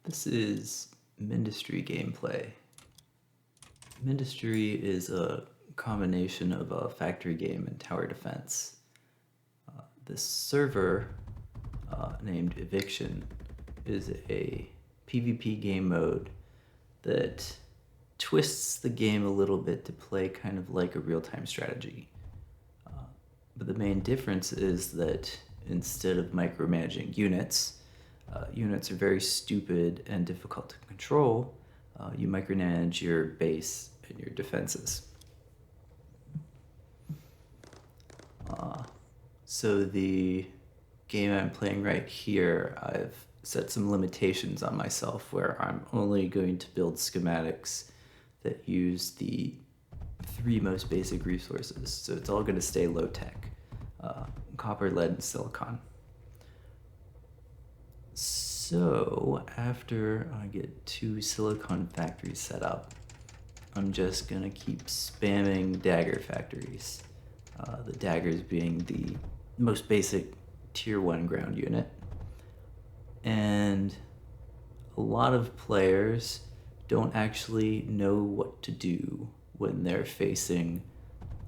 This is Mindustry gameplay. Mindustry is a combination of a factory game and tower defense. This server, named Eviction, is a PvP game mode that twists the game a little bit to play kind of like a real-time strategy. But the main difference is that instead of micromanaging units, units are very stupid and difficult to control. You micromanage your base and your defenses. So the game I'm playing right here, I've set some limitations on myself where I'm only going to build schematics that use the 3 most basic resources. So it's all going to stay low tech: copper, lead, and silicon. So after I get 2 silicon factories set up, I'm just gonna keep spamming dagger factories. The daggers being the most basic tier 1 ground unit. And a lot of players don't actually know what to do when they're facing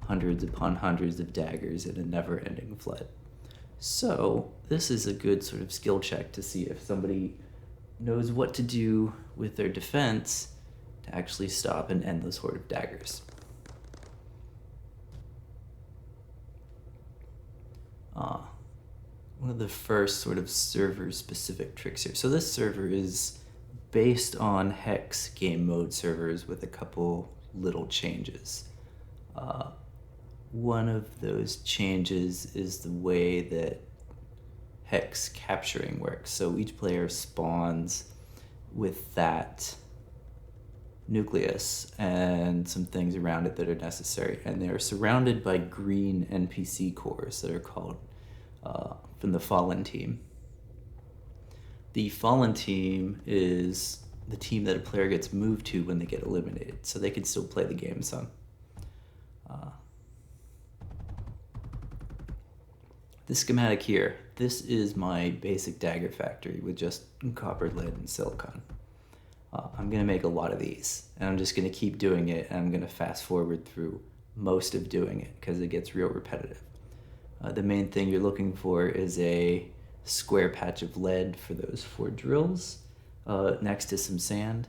hundreds upon hundreds of daggers in a never-ending flood. So this is a good sort of skill check to see if somebody knows what to do with their defense to actually stop an endless horde of daggers. One of the first sort of server-specific tricks here. So this server is based on Hex game mode servers with a couple little changes. One of those changes is the way that Hex capturing works. So each player spawns with that nucleus and some things around it that are necessary, and they're surrounded by green NPC cores that are called from the Fallen team. The Fallen team is the team that a player gets moved to when they get eliminated, so they can still play the game some. This schematic here, this is my basic dagger factory with just copper, lead, and silicon. I'm going to make a lot of these, and I'm just going to keep doing it, and I'm going to fast forward through most of doing it because it gets real repetitive. The main thing you're looking for is a square patch of lead for those 4 drills next to some sand,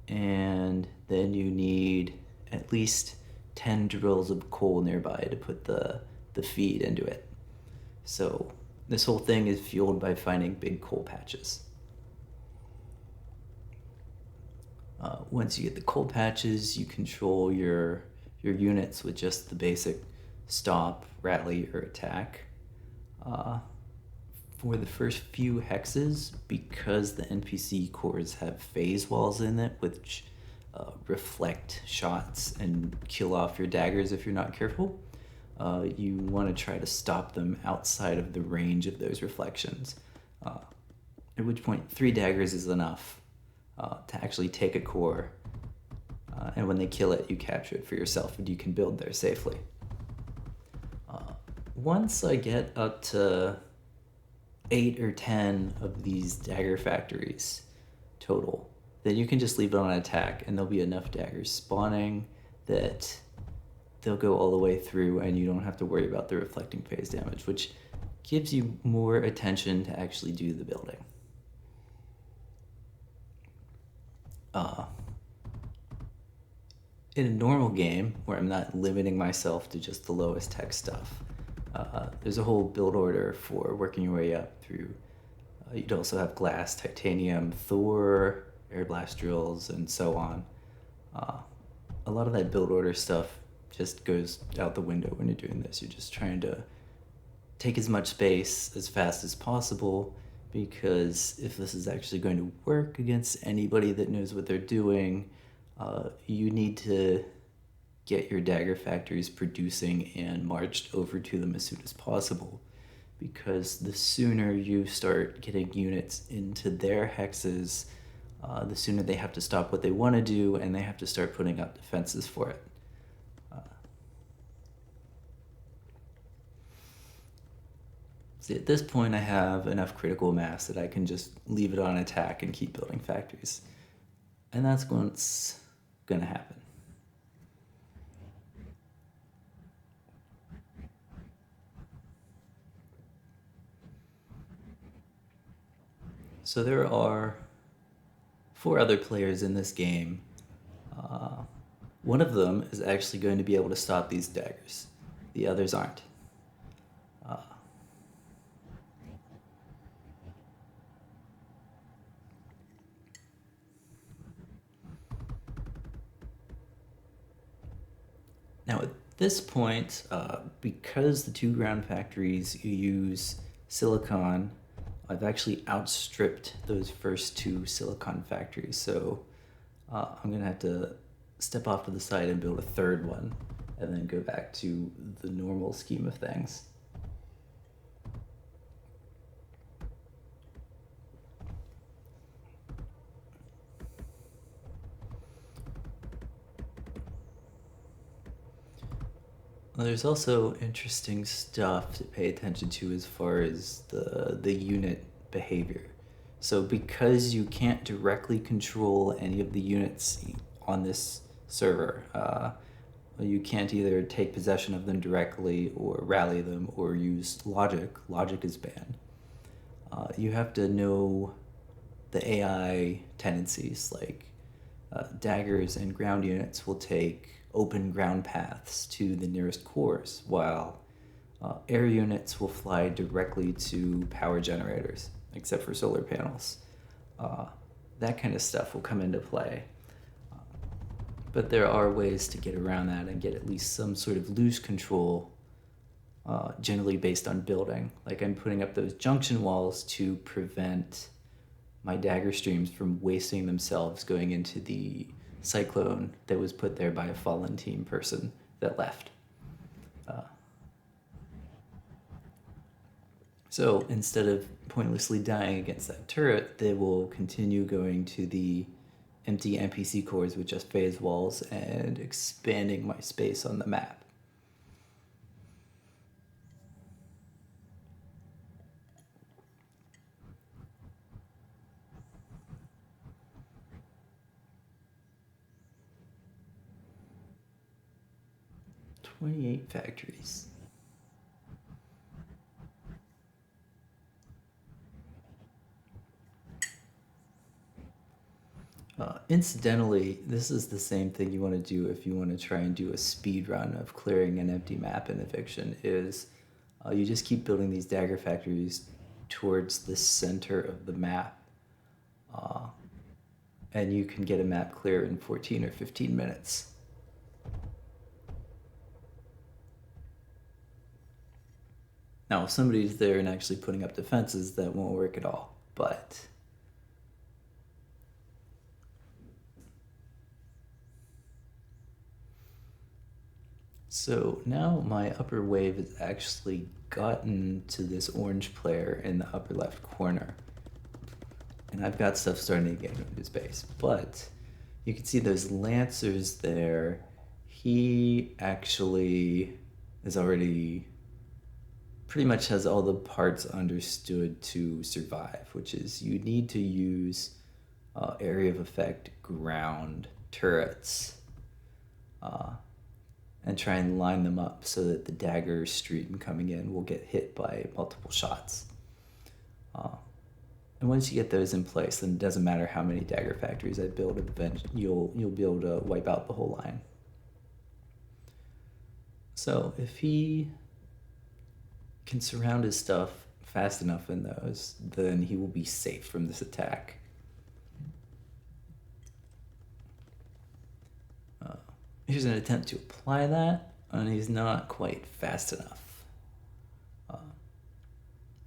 and then you need at least 10 drills of coal nearby to put the feed into it. So this whole thing is fueled by finding big coal patches. Once you get the coal patches, you control your units with just the basic stop, rally, or attack. For the first few hexes, because the NPC cores have phase walls in it, which reflect shots and kill off your daggers if you're not careful, you want to try to stop them outside of the range of those reflections. At which point 3 daggers is enough to actually take a core, and when they kill it, you capture it for yourself and you can build there safely. Once I get up to 8 or 10 of these dagger factories total, then you can just leave it on attack and there'll be enough daggers spawning that they'll go all the way through and you don't have to worry about the reflecting phase damage, which gives you more attention to actually do the building. In a normal game where I'm not limiting myself to just the lowest tech stuff, there's a whole build order for working your way up through. You'd also have glass, titanium, Thor, air blast drills, and so on. A lot of that build order stuff just goes out the window when you're doing this. You're just trying to take as much space as fast as possible, because if this is actually going to work against anybody that knows what they're doing, you need to get your dagger factories producing and marched over to them as soon as possible, because the sooner you start getting units into their hexes, the sooner they have to stop what they want to do and they have to start putting up defenses for it. See, at this point I have enough critical mass that I can just leave it on attack and keep building factories. And that's what's gonna happen. So there are 4 other players in this game. One of them is actually going to be able to stop these daggers. The others aren't. Now at this point, because the 2 ground factories use silicon, I've actually outstripped those first 2 silicon factories. So I'm gonna have to step off to the side and build a 3rd one, and then go back to the normal scheme of things. Well, there's also interesting stuff to pay attention to as far as the unit behavior. So because you can't directly control any of the units on this server, you can't either take possession of them directly or rally them or use logic. Logic is banned. You have to know the AI tendencies, like daggers and ground units will take open ground paths to the nearest cores, while air units will fly directly to power generators, except for solar panels. That kind of stuff will come into play. But there are ways to get around that and get at least some sort of loose control, generally based on building. Like I'm putting up those junction walls to prevent my dagger streams from wasting themselves going into the cyclone that was put there by a fallen team person that left. So instead of pointlessly dying against that turret, they will continue going to the empty NPC cores with just phase walls and expanding my space on the map. "28 factories. Incidentally, this is the same thing you want to do if you want to try and do a speed run of clearing an empty map in Eviction, is you just keep building these dagger factories towards the center of the map. And you can get a map clear in 14 or 15 minutes. Now, if somebody's there and actually putting up defenses, that won't work at all, but so now my upper wave has actually gotten to this orange player in the upper left corner. And I've got stuff starting to get into his base. But you can see those lancers there. He actually is already pretty much has all the parts understood to survive, which is you need to use area of effect ground turrets and try and line them up so that the dagger stream coming in will get hit by multiple shots. And once you get those in place, then it doesn't matter how many dagger factories I build, you'll be able to wipe out the whole line. So if he can surround his stuff fast enough in those, then he will be safe from this attack. Here's an attempt to apply that, and he's not quite fast enough.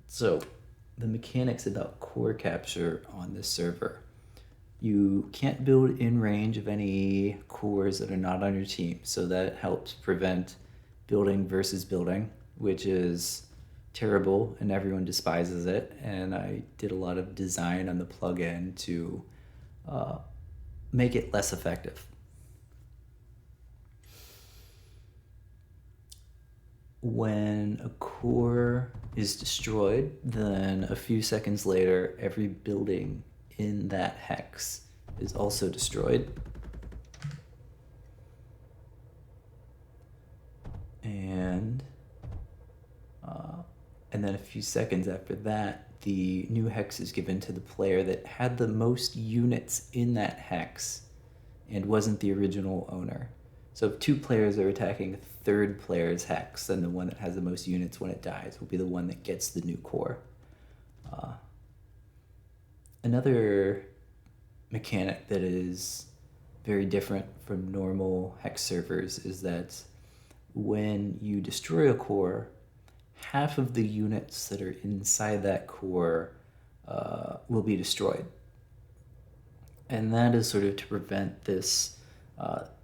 So the mechanics about core capture on this server: you can't build in range of any cores that are not on your team, so that helps prevent building versus building, which is terrible and everyone despises it. And I did a lot of design on the plugin to make it less effective. when a core is destroyed, then a few seconds later, every building in that hex is also destroyed. And then a few seconds after that, the new hex is given to the player that had the most units in that hex and wasn't the original owner. So if two players are attacking a third player's hex, then the one that has the most units when it dies will be the one that gets the new core. Another mechanic that is very different from normal hex servers is that when you destroy a core, half of the units that are inside that core will be destroyed. And that is sort of to prevent this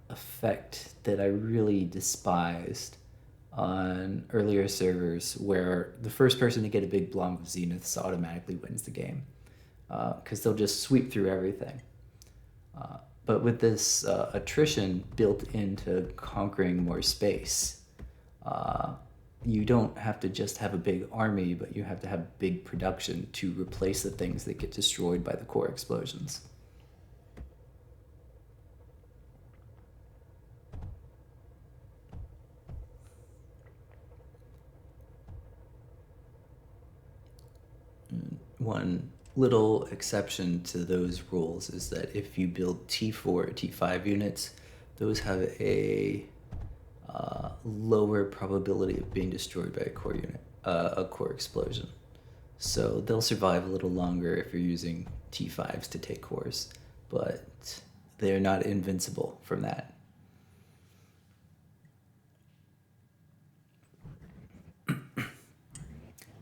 effect that I really despised on earlier servers, where the first person to get a big blob of zeniths automatically wins the game, because they'll just sweep through everything. But with this attrition built into conquering more space, you don't have to just have a big army, but you have to have big production to replace the things that get destroyed by the core explosions. One little exception to those rules is that if you build T4 or T5 units, those have a lower probability of being destroyed by a core explosion. So they'll survive a little longer if you're using T5s to take cores, but they're not invincible from that.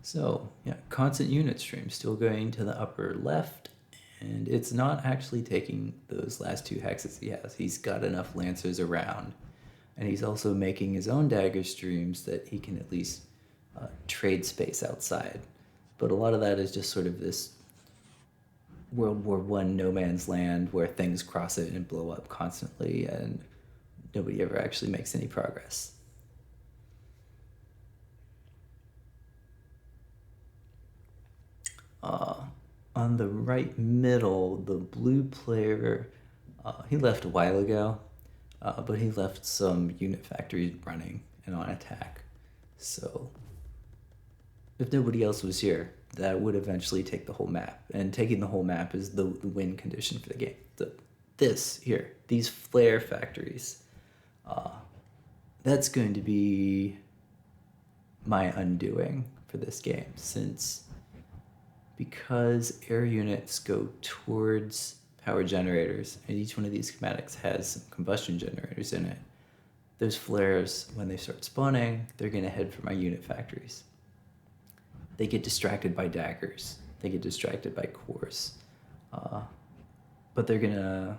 So yeah, constant unit stream still going to the upper left, and it's not actually taking those last two hexes he has. He's got enough lancers around, and he's also making his own dagger streams that he can at least trade space outside. But a lot of that is just sort of this World War I no man's land where things cross it and blow up constantly, and nobody ever actually makes any progress. On the right middle, the blue player, he left a while ago, but he left some unit factories running and on attack. So if nobody else was here, that would eventually take the whole map. And taking the whole map is the win condition for the game. This here, these flare factories, that's going to be my undoing for this game, because air units go towards power generators, and each one of these schematics has some combustion generators in it. Those flares, when they start spawning, they're going to head for my unit factories. They get distracted by daggers. They get distracted by cores. But they're going to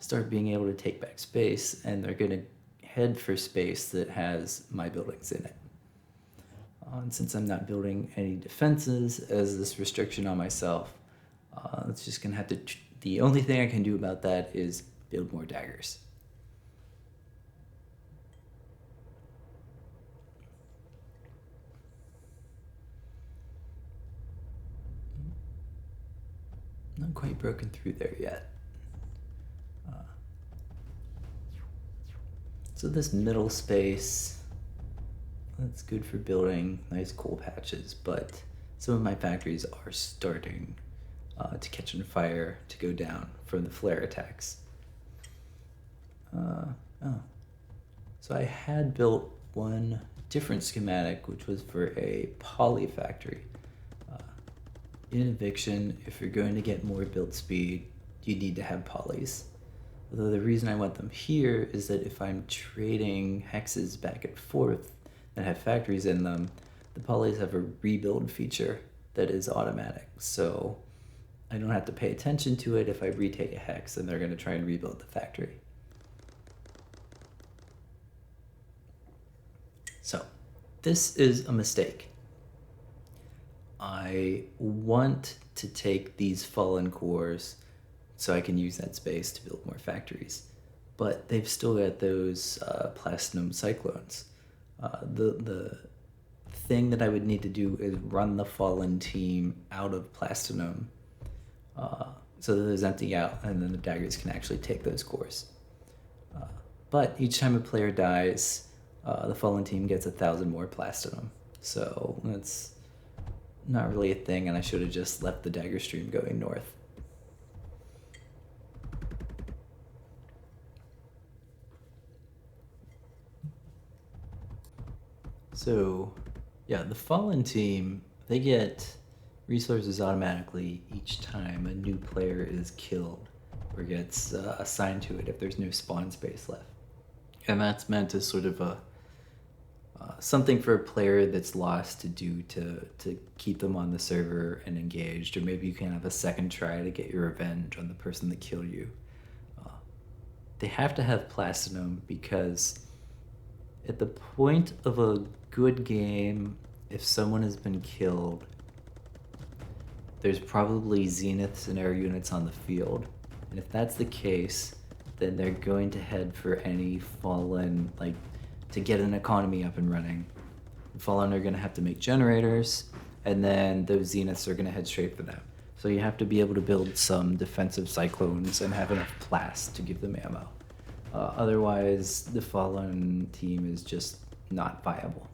start being able to take back space, and they're going to head for space that has my buildings in it. And since I'm not building any defenses as this restriction on myself, it's just going to have to... The only thing I can do about that is build more daggers. Not quite broken through there yet. So this middle space, that's good for building nice coal patches, but some of my factories are starting to catch on fire, to go down from the flare attacks. So I had built one different schematic, which was for a poly factory. In Eviction, if you're going to get more build speed, you need to have polys. Although the reason I want them here is that if I'm trading hexes back and forth that have factories in them, the polys have a rebuild feature that is automatic. So I don't have to pay attention to it if I retake a hex and they're going to try and rebuild the factory. So this is a mistake. I want to take these fallen cores so I can use that space to build more factories, but they've still got those platinum cyclones. The thing that I would need to do is run the fallen team out of Platinum, so that those empty out, and then the daggers can actually take those cores. But each time a player dies, the fallen team gets 1,000 more Platinum. So that's not really a thing, and I should have just left the dagger stream going north. So, yeah, the fallen team, they get resources automatically each time a new player is killed or gets assigned to it if there's no spawn space left. And that's meant as sort of a something for a player that's lost to do to keep them on the server and engaged, or maybe you can have a second try to get your revenge on the person that killed you. They have to have Platinum because at the point of a good game, if someone has been killed, there's probably zeniths and air units on the field. And if that's the case, then they're going to head for any fallen, like, to get an economy up and running. The fallen are going to have to make generators, and then those zeniths are going to head straight for them. So you have to be able to build some defensive cyclones and have enough blast to give them ammo. Otherwise, the fallen team is just not viable.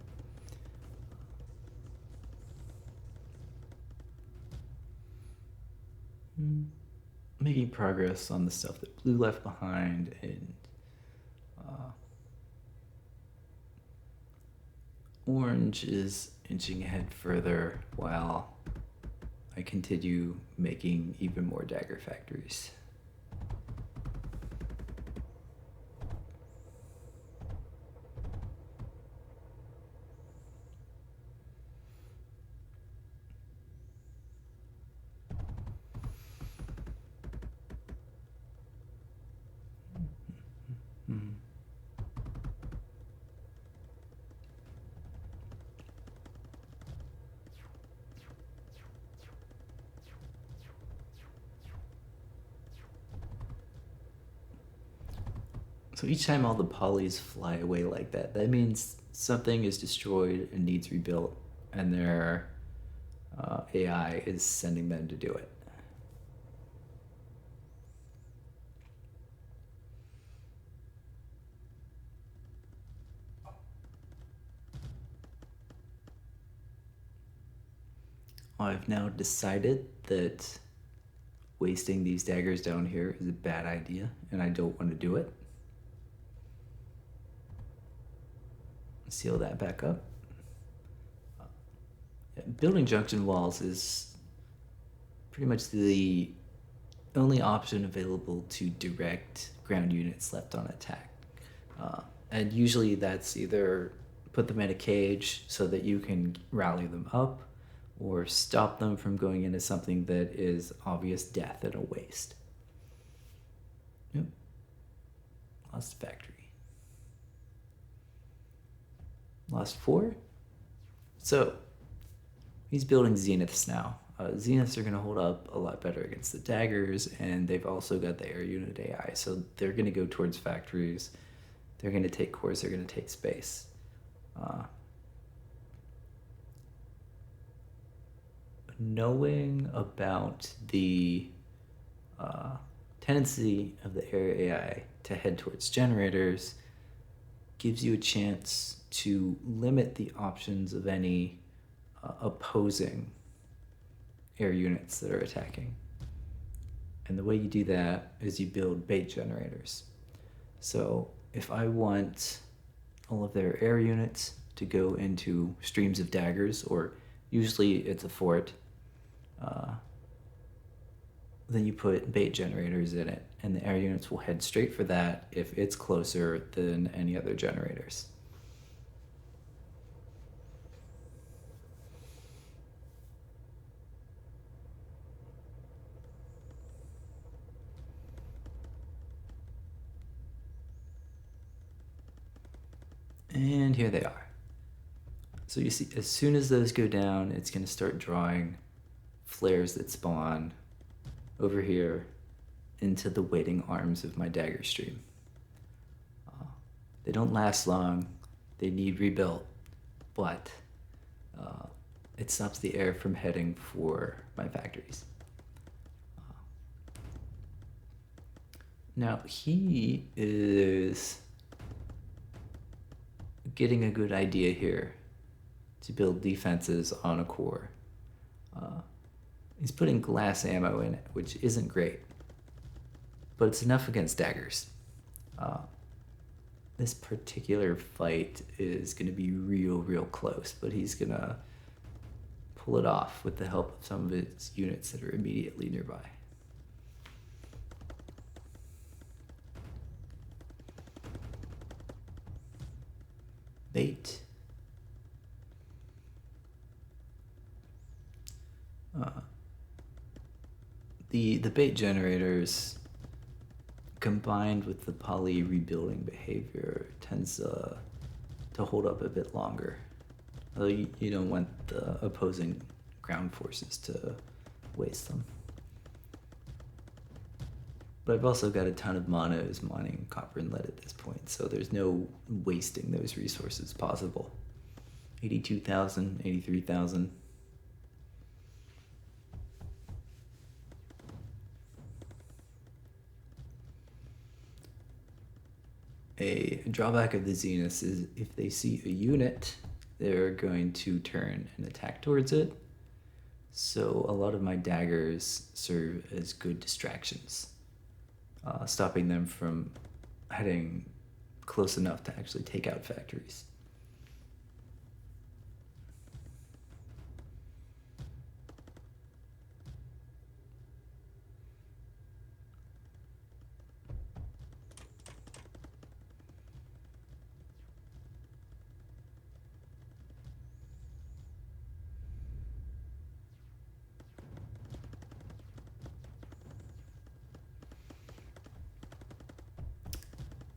Making progress on the stuff that blue left behind, and orange is inching ahead further while I continue making even more dagger factories. So each time all the polys fly away like that, that means something is destroyed and needs rebuilt, and their AI is sending them to do it. I've now decided that wasting these daggers down here is a bad idea, and I don't want to do it. Seal that back up. Building junction walls is pretty much the only option available to direct ground units left on attack. And usually that's either put them in a cage so that you can rally them up, or stop them from going into something that is obvious death and a waste. Yep. Lost factory. Lost 4. So he's building zeniths now. Zeniths are going to hold up a lot better against the daggers, and they've also got the air unit AI, so they're going to go towards factories. They're going to take cores, they're going to take space. Knowing about the tendency of the air AI to head towards generators gives you a chance to limit the options of any opposing air units that are attacking. And the way you do that is you build bait generators. So if I want all of their air units to go into streams of daggers, or usually it's a fort, then you put bait generators in it, and the air units will head straight for that if it's closer than any other generators. And here they are. So you see, as soon as those go down, it's going to start drawing flares that spawn over here into the waiting arms of my dagger stream. They don't last long. They need rebuilt, but it stops the air from heading for my factories. Now he is getting a good idea here to build defenses on a core. He's putting glass ammo in it, which isn't great, but it's enough against daggers. This particular fight is going to be real close, but he's going to pull it off with the help of some of his units that are immediately nearby. Bait. The bait generators, combined with the poly rebuilding behavior, tends to hold up a bit longer. Although you don't want the opposing ground forces to waste them. But I've also got a ton of monos mining copper and lead at this point, so there's no wasting those resources possible. 82,000, 83,000. A drawback of the Zeniths is if they see a unit, they're going to turn and attack towards it. So a lot of my daggers serve as good distractions, stopping them from heading close enough to actually take out factories.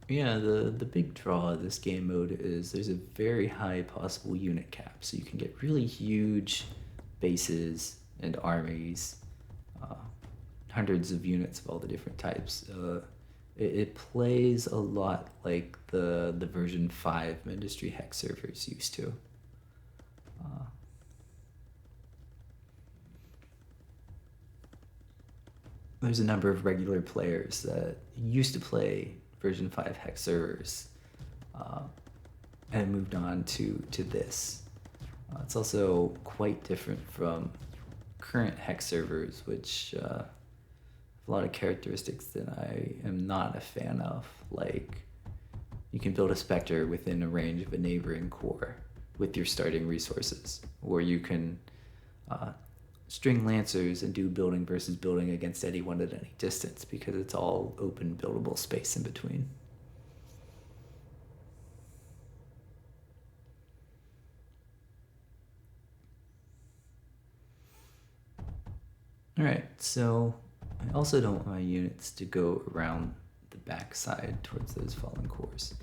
Yeah, the big draw of this game mode is there's a very high possible unit cap, so you can get really huge bases and armies, hundreds of units of all the different types. It plays a lot like the version 5 Mindustry hex servers used to. There's a number of regular players that used to play version 5 hex servers and moved on to this. It's also quite different from current hex servers, which have a lot of characteristics that I am not a fan of. Like, you can build a Spectre within a range of a neighboring core with your starting resources, or you can string Lancers and do building versus building against anyone at any distance, because it's all open buildable space in between. Alright, so I also don't want my units to go around the backside towards those fallen cores.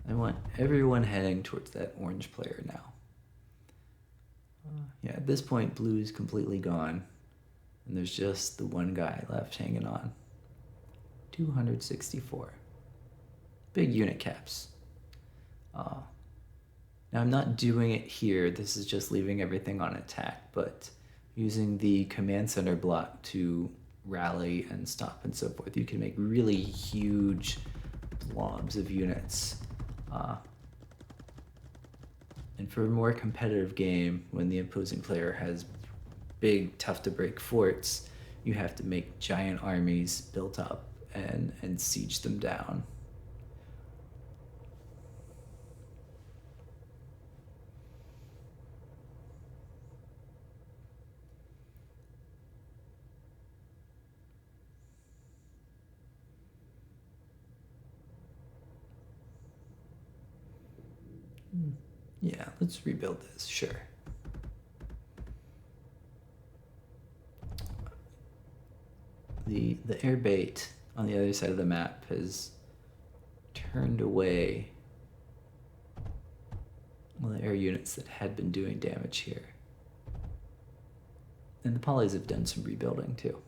I want everyone heading towards that orange player now. Yeah, at this point, blue is completely gone, and there's just the one guy left hanging on. 264. Big unit caps. Now, I'm not doing it here. This is just leaving everything on attack, but using the command center block to rally and stop and so forth, you can make really huge blobs of units. And for a more competitive game, when the opposing player has big, tough-to-break forts, you have to make giant armies built up and siege them down. Yeah, let's rebuild this, sure. The air bait on the other side of the map has turned away all the air units that had been doing damage here. And the polys have done some rebuilding too.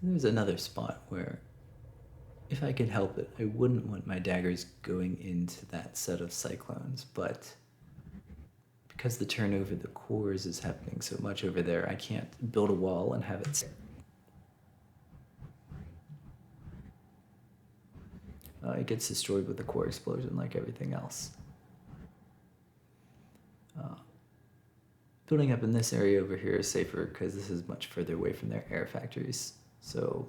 There's another spot where, if I could help it, I wouldn't want my daggers going into that set of cyclones, but because the turnover of the cores is happening so much over there, I can't build a wall and have it. It gets destroyed with the core explosion like everything else. Building up in this area over here is safer because this is much further away from their air factories. So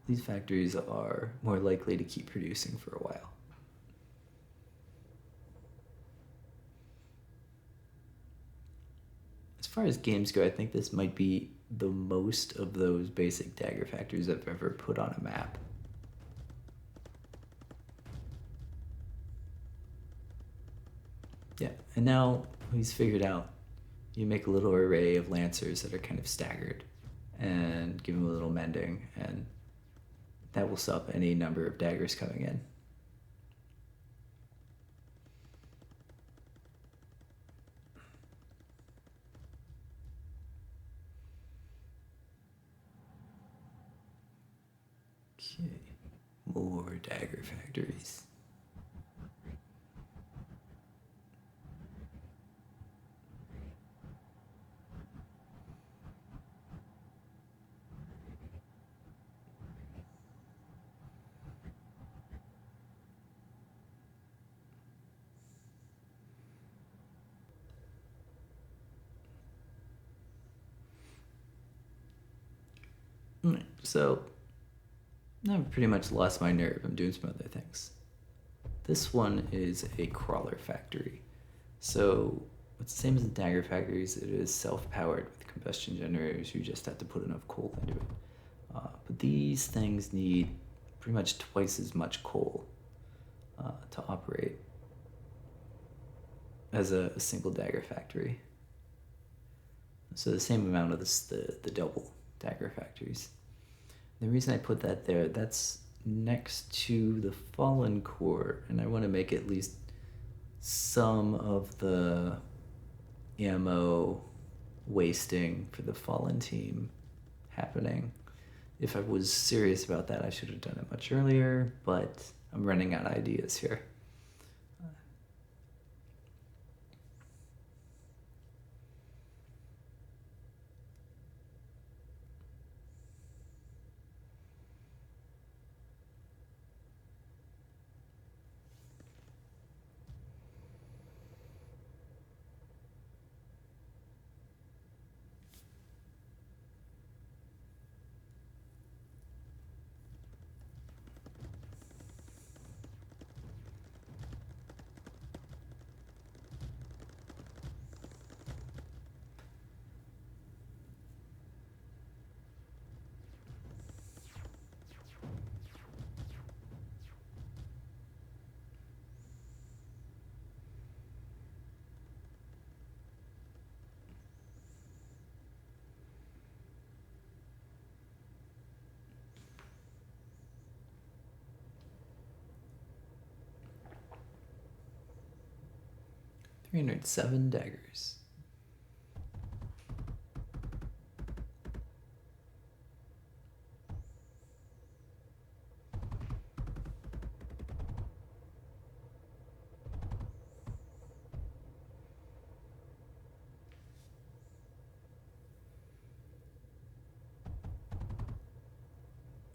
these factories are more likely to keep producing for a while. As far as games go, I think this might be the most of those basic dagger factories I've ever put on a map. Yeah, and now he's figured out you make a little array of lancers that are kind of staggered and give them a little mending, and that will stop any number of daggers coming in. Okay, more dagger factories. So I've pretty much lost my nerve. I'm doing some other things. This one is a crawler factory. So it's the same as the dagger factories. It is self-powered with combustion generators. You just have to put enough coal into it. But these things need pretty much twice as much coal to operate as a single dagger factory. So the same amount of the double dagger factories. The reason I put that there, that's next to the fallen core, and I want to make at least some of the ammo wasting for the fallen team happening. If I was serious about that, I should have done it much earlier, but I'm running out of ideas here. $307 daggers.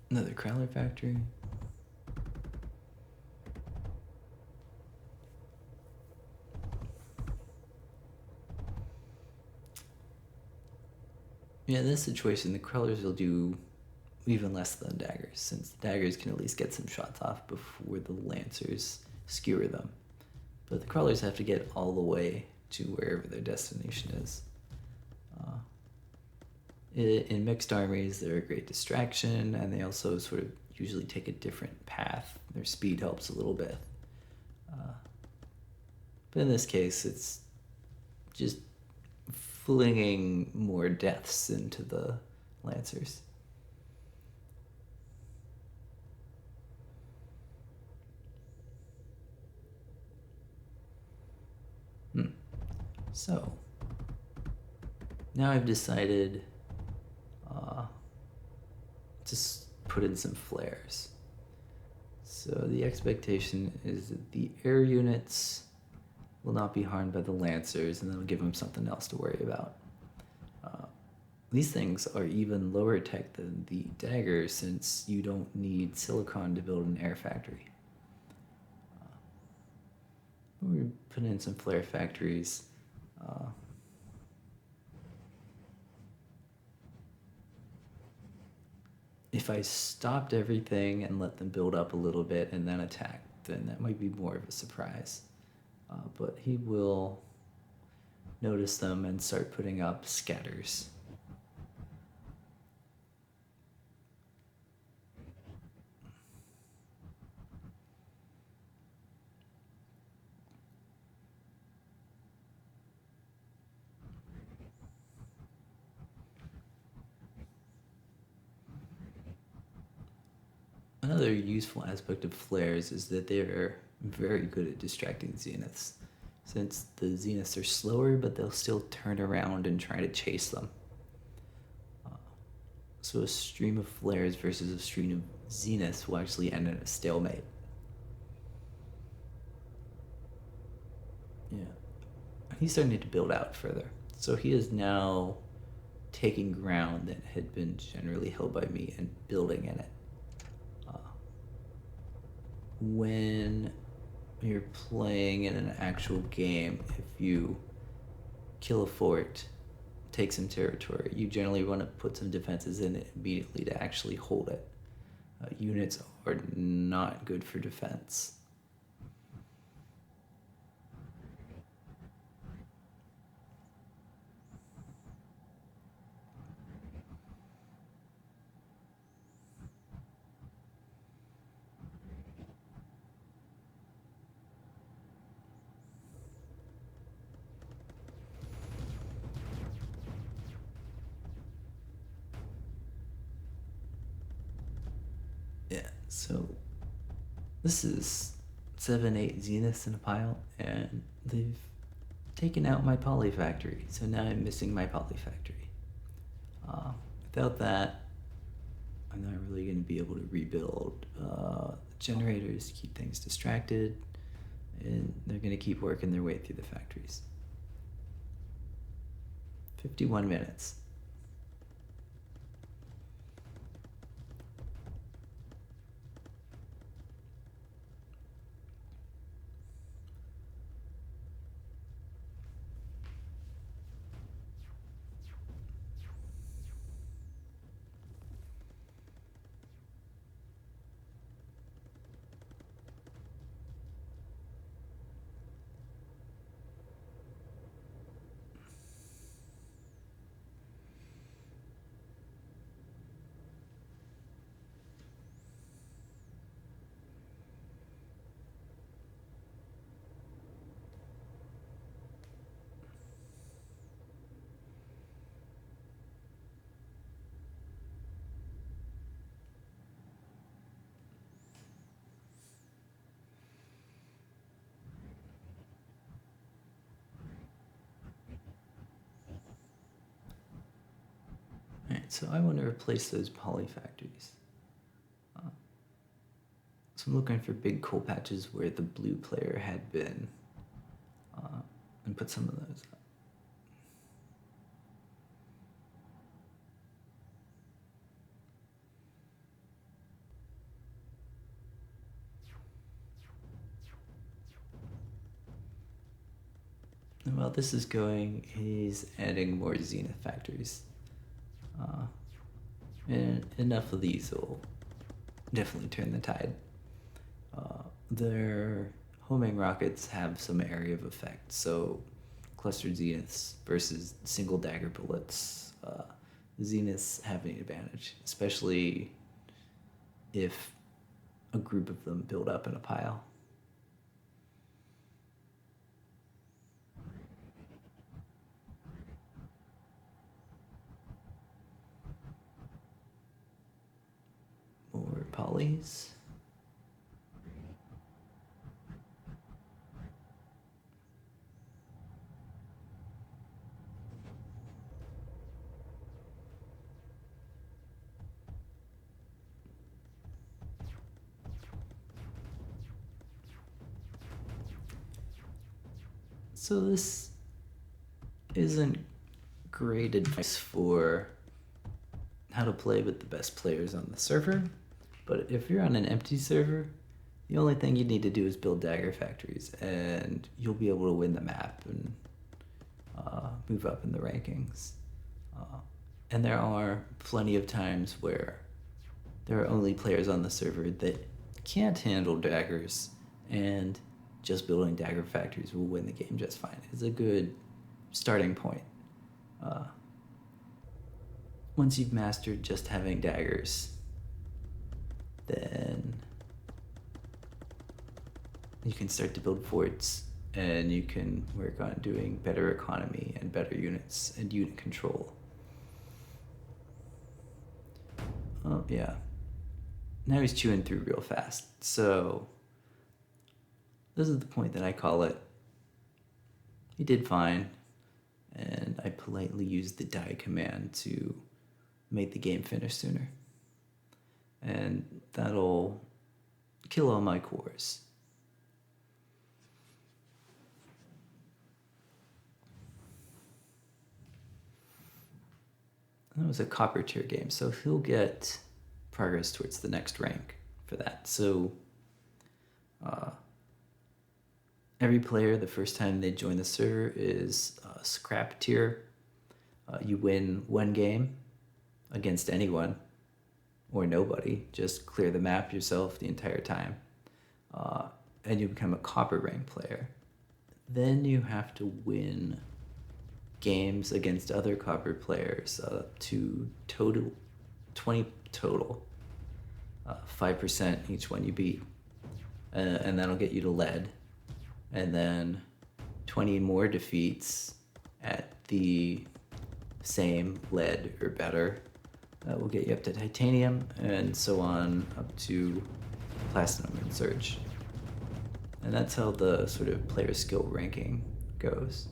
Another crawler factory. Yeah, in this situation, the crawlers will do even less than daggers, since the daggers can at least get some shots off before the lancers skewer them. But the crawlers have to get all the way to wherever their destination is. In mixed armies, they're a great distraction, and they also sort of usually take a different path. Their speed helps a little bit. But in this case, it's just flinging more deaths into the lancers. So now I've decided to put in some flares. So the expectation is that the air units will not be harmed by the lancers, and that'll give them something else to worry about. These things are even lower tech than the daggers, since you don't need silicon to build an air factory. We're putting in some flare factories. If I stopped everything and let them build up a little bit and then attack, then that might be more of a surprise. But he will notice them and start putting up scatters. Another useful aspect of flares is that they're very good at distracting zeniths. Since the zeniths are slower, but they'll still turn around and try to chase them. So a stream of flares versus a stream of zeniths will actually end in a stalemate. Yeah. He's starting to build out further. So he is now taking ground that had been generally held by me and building in it. When you're playing in an actual game, if you kill a fort, take some territory, you generally want to put some defenses in it immediately to actually hold it. Units are not good for defense. Yeah, so this is 7-8 zeniths in a pile, and they've taken out my poly factory, so now I'm missing my poly factory. Without that, I'm not really going to be able to rebuild. Generators keep things distracted, and they're going to keep working their way through the factories. 51 minutes. Alright, so I want to replace those poly factories. So I'm looking for big coal patches where the blue player had been, and put some of those up. And while this is going, he's adding more zenith factories. And enough of these will definitely turn the tide. Their homing rockets have some area of effect, so clustered zeniths versus single dagger bullets, zeniths have an advantage, especially if a group of them build up in a pile. More polys. So this isn't great advice for how to play with the best players on the server, but if you're on an empty server, the only thing you need to do is build dagger factories, and you'll be able to win the map and move up in the rankings. And there are plenty of times where there are only players on the server that can't handle daggers, and just building dagger factories will win the game just fine. It's a good starting point. Once you've mastered just having daggers, then you can start to build forts, and you can work on doing better economy and better units and unit control. Oh yeah. Now he's chewing through real fast. So this is the point that I call it. He did fine, and I politely used the die command to make the game finish sooner. And that'll kill all my cores. That was a copper tier game, so he'll get progress towards the next rank for that. So every player, the first time they join the server, is scrap tier. You win one game against anyone or nobody. Just clear the map yourself the entire time. And you become a copper rank player. Then you have to win games against other copper players to total 20 total, 5% each one you beat, and that'll get you to lead, and then 20 more defeats at the same lead or better will get you up to titanium, and so on up to platinum and surge. And that's how the sort of player skill ranking goes.